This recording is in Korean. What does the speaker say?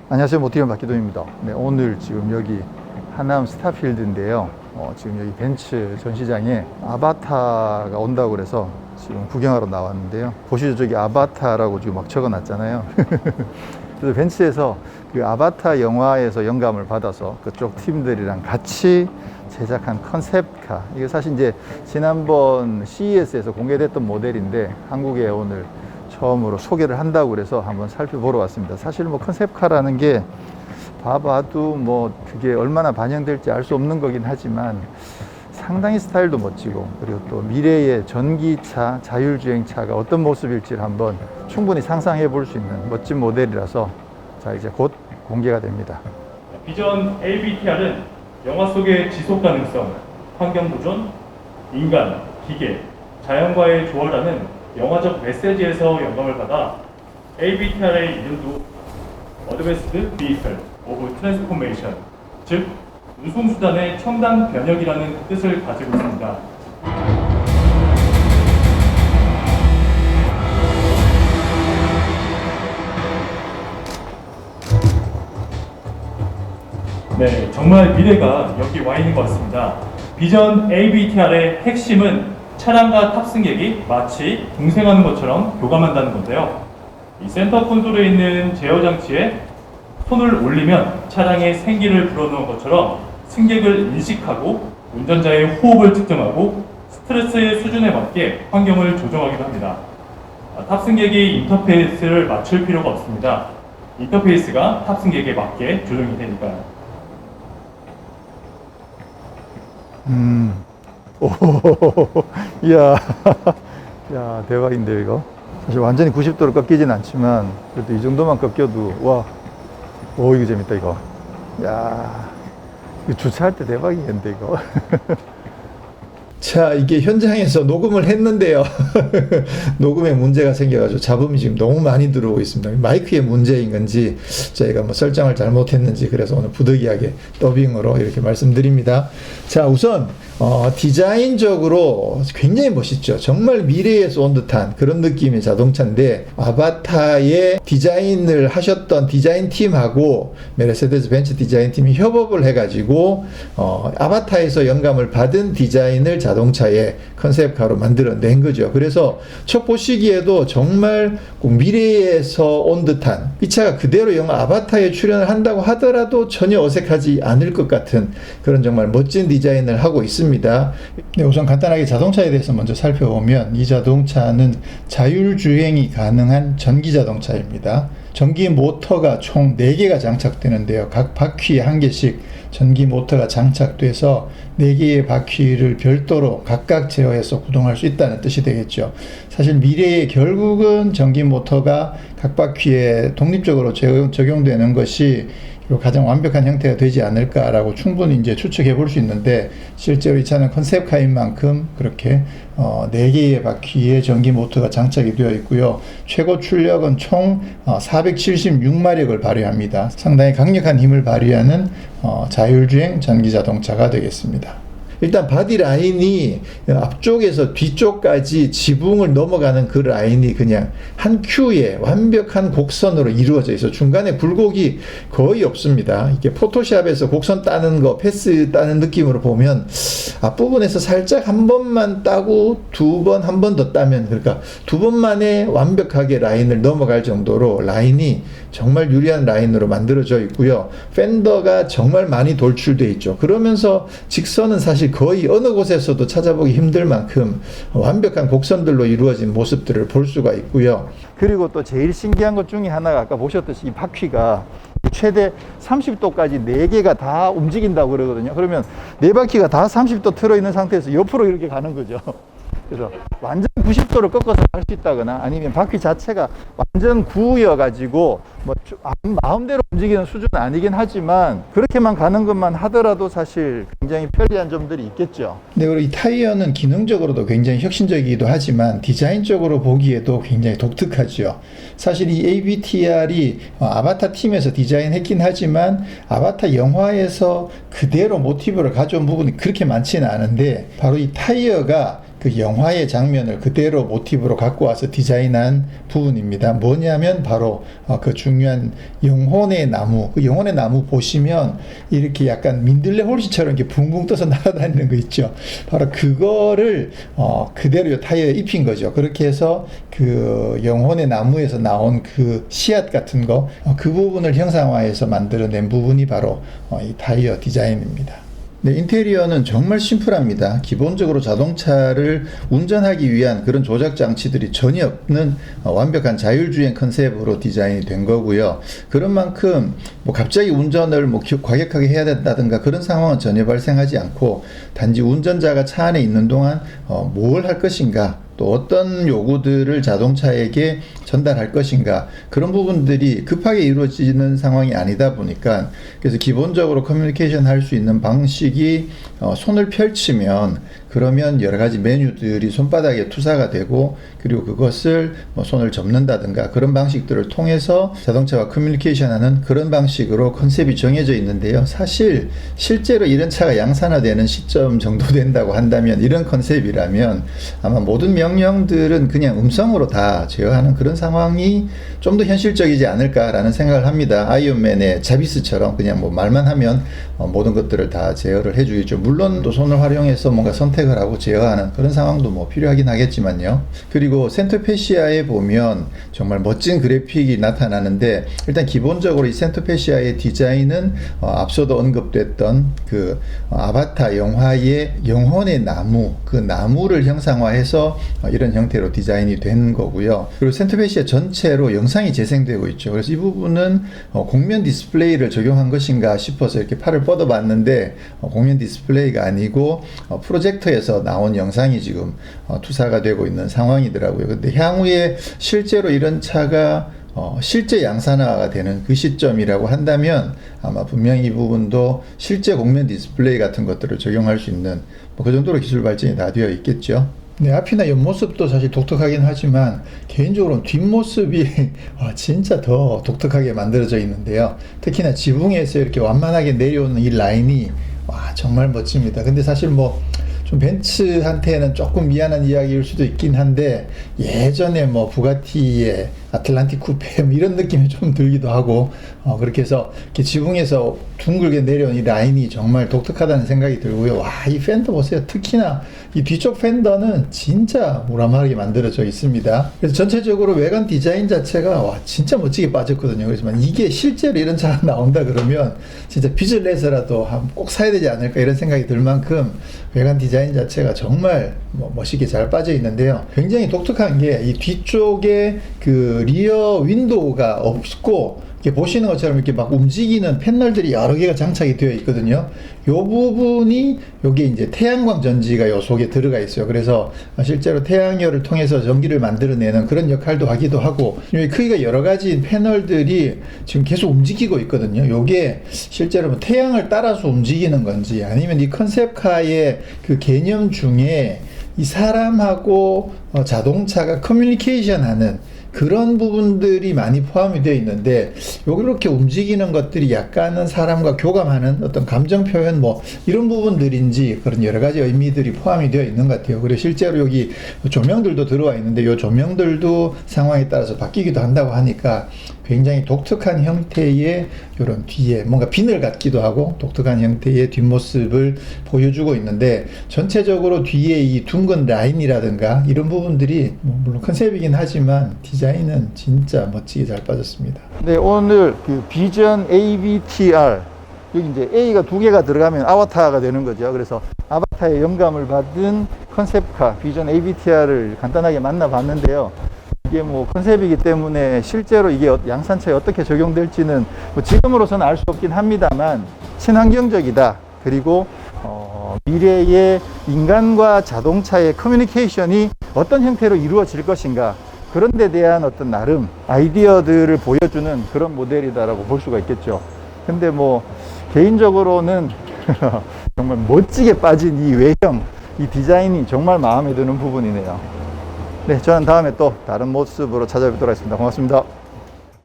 안녕하세요. 모티건 박기동입니다. 네, 오늘 지금 여기 하남 스타필드인데요. 지금 여기 벤츠 전시장에 아바타가 온다고 그래서 지금 구경하러 나왔는데요. 보시죠. 저기 아바타라고 지금 막 적어 놨잖아요. 그래서 벤츠에서 그 아바타 영화에서 영감을 받아서 그쪽 팀들이랑 같이 제작한 컨셉카. 이게 사실 이제 지난번 CES에서 공개됐던 모델인데 한국에 오늘 처음으로 소개를 한다고 그래서 한번 살펴보러 왔습니다. 사실 뭐 컨셉카라는 게 봐봐도 뭐 그게 얼마나 반영될지 알 수 없는 거긴 하지만 상당히 스타일도 멋지고, 그리고 또 미래의 전기차, 자율주행차가 어떤 모습일지를 한번 충분히 상상해 볼 수 있는 멋진 모델이라서 자, 이제 곧 공개가 됩니다. 비전 ABTR은 영화 속의 지속 가능성, 환경 보존, 인간, 기계, 자연과의 조화라는 영화적 메시지에서 영감을 받아 ABTR의 이름도 Advanced Vehicle of Transformation, 즉 운송수단의 첨단 변혁이라는 뜻을 가지고 있습니다. 네, 정말 미래가 여기 와 있는 것 같습니다. 비전 ABTR의 핵심은 차량과 탑승객이 마치 동생하는 것처럼 교감한다는 건데요. 이 센터 콘솔에 있는 제어 장치에 손을 올리면 차량에 생기를 불어넣은 것처럼 승객을 인식하고 운전자의 호흡을 측정하고 스트레스의 수준에 맞게 환경을 조정하기도 합니다. 탑승객이 인터페이스를 맞출 필요가 없습니다. 인터페이스가 탑승객에 맞게 조정이 되니까요. 오, 이야, 야, 대박인데요, 이거. 사실 완전히 90도로 꺾이진 않지만, 그래도 이 정도만 꺾여도, 와, 오, 이거 재밌다, 이거. 야, 이거 주차할 때 대박이겠는데, 이거. 자, 이게 현장에서 녹음을 했는데요. 녹음에 문제가 생겨가지고 잡음이 지금 너무 많이 들어오고 있습니다. 마이크의 문제인 건지 저희가 뭐 설정을 잘못했는지 그래서 오늘 부득이하게 더빙으로 이렇게 말씀드립니다. 자, 우선 디자인적으로 굉장히 멋있죠. 정말 미래에서 온 듯한 그런 느낌의 자동차인데, 아바타의 디자인을 하셨던 디자인팀하고 메르세데스 벤츠 디자인팀이 협업을 해가지고 아바타에서 영감을 받은 디자인을 자동차의 컨셉카로 만들어낸 거죠. 그래서 첫 보시기에도 정말 꼭 미래에서 온 듯한, 이 차가 그대로 영화 아바타에 출연을 한다고 하더라도 전혀 어색하지 않을 것 같은 그런 정말 멋진 디자인을 하고 있습니다. 네, 우선 간단하게 자동차에 대해서 먼저 살펴보면 이 자동차는 자율주행이 가능한 전기 자동차입니다. 전기 모터가 총 4개가 장착되는데요. 각 바퀴에 한 개씩 전기 모터가 장착돼서 4개의 바퀴를 별도로 각각 제어해서 구동할 수 있다는 뜻이 되겠죠. 사실 미래에 결국은 전기 모터가 각 바퀴에 독립적으로 적용되는 것이 가장 완벽한 형태가 되지 않을까라고 충분히 이제 추측해 볼 수 있는데, 실제로 이 차는 컨셉카인 만큼 그렇게 4개의 바퀴에 전기 모터가 장착이 되어 있고요. 최고 출력은 총 476마력을 발휘합니다. 상당히 강력한 힘을 발휘하는 자율주행 전기 자동차가 되겠습니다. 일단 바디 라인이 앞쪽에서 뒤쪽까지 지붕을 넘어가는 그 라인이 그냥 한 큐에 완벽한 곡선으로 이루어져 있어 중간에 굴곡이 거의 없습니다. 이게 포토샵에서 곡선 따는 거, 패스 따는 느낌으로 보면 앞부분에서 살짝 한 번만 따고 한 번 더 따면, 그러니까 2번 만에 완벽하게 라인을 넘어갈 정도로 라인이 정말 유리한 라인으로 만들어져 있고요. 팬더가 정말 많이 돌출되어 있죠. 그러면서 직선은 사실 거의 어느 곳에서도 찾아보기 힘들 만큼 완벽한 곡선들로 이루어진 모습들을 볼 수가 있고요. 그리고 또 제일 신기한 것 중에 하나가 아까 보셨듯이 이 바퀴가 최대 30도까지 4개가 다 움직인다고 그러거든요. 그러면 4바퀴가 다 30도 틀어있는 상태에서 옆으로 이렇게 가는 거죠. 그래서 완전 90도를 꺾어서 갈 수 있다거나, 아니면 바퀴 자체가 완전 구여가지고 뭐 마음대로 움직이는 수준은 아니긴 하지만 그렇게만 가는 것만 하더라도 사실 굉장히 편리한 점들이 있겠죠. 네, 그리고 이 타이어는 기능적으로도 굉장히 혁신적이기도 하지만 디자인적으로 보기에도 굉장히 독특하죠. 사실 이 ABTR이 아바타 팀에서 디자인했긴 하지만 아바타 영화에서 그대로 모티브를 가져온 부분이 그렇게 많지는 않은데, 바로 이 타이어가 그 영화의 장면을 그대로 모티브로 갖고 와서 디자인한 부분입니다. 뭐냐면 바로 그 중요한 영혼의 나무, 그 영혼의 나무 보시면 이렇게 약간 민들레 홀씨처럼 이렇게 붕붕 떠서 날아다니는 거 있죠. 바로 그거를 그대로 이 타이어에 입힌 거죠. 그렇게 해서 그 영혼의 나무에서 나온 그 씨앗 같은 거, 그 부분을 형상화해서 만들어낸 부분이 바로 이 타이어 디자인입니다. 네, 인테리어는 정말 심플합니다. 기본적으로 자동차를 운전하기 위한 그런 조작 장치들이 전혀 없는 완벽한 자율주행 컨셉으로 디자인이 된 거고요. 그런 만큼 뭐 갑자기 운전을 뭐 과격하게 해야 된다든가 그런 상황은 전혀 발생하지 않고, 단지 운전자가 차 안에 있는 동안 뭘 할 것인가, 또 어떤 요구들을 자동차에게 전달할 것인가, 그런 부분들이 급하게 이루어지는 상황이 아니다 보니까, 그래서 기본적으로 커뮤니케이션 할 수 있는 방식이 손을 펼치면 그러면 여러 가지 메뉴들이 손바닥에 투사가 되고, 그리고 그것을 뭐 손을 접는다든가 그런 방식들을 통해서 자동차와 커뮤니케이션하는 그런 방식으로 컨셉이 정해져 있는데요. 사실 실제로 이런 차가 양산화되는 시점 정도 된다고 한다면, 이런 컨셉이라면 아마 모든 명령들은 그냥 음성으로 다 제어하는 그런 상황이 좀 더 현실적이지 않을까라는 생각을 합니다. 아이언맨의 자비스처럼 그냥 뭐 말만 하면 모든 것들을 다 제어를 해주겠죠. 물론 또 손을 활용해서 뭔가 선택을 하고 제어하는 그런 상황도 뭐 필요하긴 하겠지만요. 그리고 센터페시아에 보면 정말 멋진 그래픽이 나타나는데, 일단 기본적으로 이 센터페시아의 디자인은 앞서도 언급됐던 그 아바타 영화의 영혼의 나무, 그 나무를 형상화해서 이런 형태로 디자인이 된 거고요. 그리고 센터페시아 전체로 영상이 재생되고 있죠. 그래서 이 부분은 공면 디스플레이를 적용한 것인가 싶어서 이렇게 팔을 뻗어봤는데, 공면 디스플레이가 아니고 프로젝터에서 나온 영상이 지금 투사가 되고 있는 상황이더라고요. 근데 향후에 실제로 이런 차가 실제 양산화가 되는 그 시점이라고 한다면 아마 분명히 이 부분도 실제 공면 디스플레이 같은 것들을 적용할 수 있는 뭐 그 정도로 기술 발전이 다 되어 있겠죠. 네, 앞이나 옆모습도 사실 독특하긴 하지만 개인적으로는 뒷모습이 진짜 더 독특하게 만들어져 있는데요. 특히나 지붕에서 이렇게 완만하게 내려오는 이 라인이 정말 멋집니다. 근데 사실 뭐 좀 벤츠한테는 조금 미안한 이야기일 수도 있긴 한데, 예전에 뭐 부가티의 아틀란틱 쿠페 이런 느낌이 좀 들기도 하고, 그렇게 해서 이렇게 지붕에서 둥글게 내려온 이 라인이 정말 독특하다는 생각이 들고요. 이 팬더 보세요. 특히나 이 뒤쪽 팬더는 진짜 무람하게 만들어져 있습니다. 그래서 전체적으로 외관 디자인 자체가 진짜 멋지게 빠졌거든요. 그렇지만 이게 실제로 이런 차가 나온다 그러면 진짜 빚을 내서라도 꼭 사야 되지 않을까 이런 생각이 들 만큼 외관 디자인 자체가 정말 멋있게 잘 빠져 있는데요. 굉장히 독특한 게 이 뒤쪽에 그 리어 윈도우가 없고, 이렇게 보시는 것처럼 이렇게 막 움직이는 패널들이 여러 개가 장착이 되어 있거든요. 요 부분이 요게 이제 태양광 전지가 요 속에 들어가 있어요. 그래서 실제로 태양열을 통해서 전기를 만들어내는 그런 역할도 하기도 하고, 이 크기가 여러 가지 패널들이 지금 계속 움직이고 있거든요. 요게 실제로 뭐 태양을 따라서 움직이는 건지, 아니면 이 컨셉카의 그 개념 중에 이 사람하고 자동차가 커뮤니케이션 하는 그런 부분들이 많이 포함이 되어 있는데, 이렇게 움직이는 것들이 약간은 사람과 교감하는 어떤 감정 표현 뭐 이런 부분들인지, 그런 여러 가지 의미들이 포함이 되어 있는 것 같아요. 그리고 실제로 여기 조명들도 들어와 있는데, 이 조명들도 상황에 따라서 바뀌기도 한다고 하니까 굉장히 독특한 형태의 이런 뒤에 뭔가 비늘 같기도 하고 독특한 형태의 뒷모습을 보여주고 있는데, 전체적으로 뒤에 이 둥근 라인이라든가 이런 부분들이 물론 컨셉이긴 하지만 디자인은 진짜 멋지게 잘 빠졌습니다. 네, 오늘 그 비전 AVTR, 여기 이제 A가 두 개가 들어가면 아바타가 되는 거죠. 그래서 아바타의 영감을 받은 컨셉카 비전 AVTR을 간단하게 만나봤는데요. 이게 뭐 컨셉이기 때문에 실제로 이게 양산차에 어떻게 적용될지는 뭐 지금으로서는 알 수 없긴 합니다만, 친환경적이다. 그리고 미래의 인간과 자동차의 커뮤니케이션이 어떤 형태로 이루어질 것인가, 그런 데 대한 어떤 나름 아이디어들을 보여주는 그런 모델이다라고 볼 수가 있겠죠. 근데 뭐 개인적으로는 정말 멋지게 빠진 이 외형, 이 디자인이 정말 마음에 드는 부분이네요. 네, 저는 다음에 또 다른 모습으로 찾아뵙도록 하겠습니다. 고맙습니다.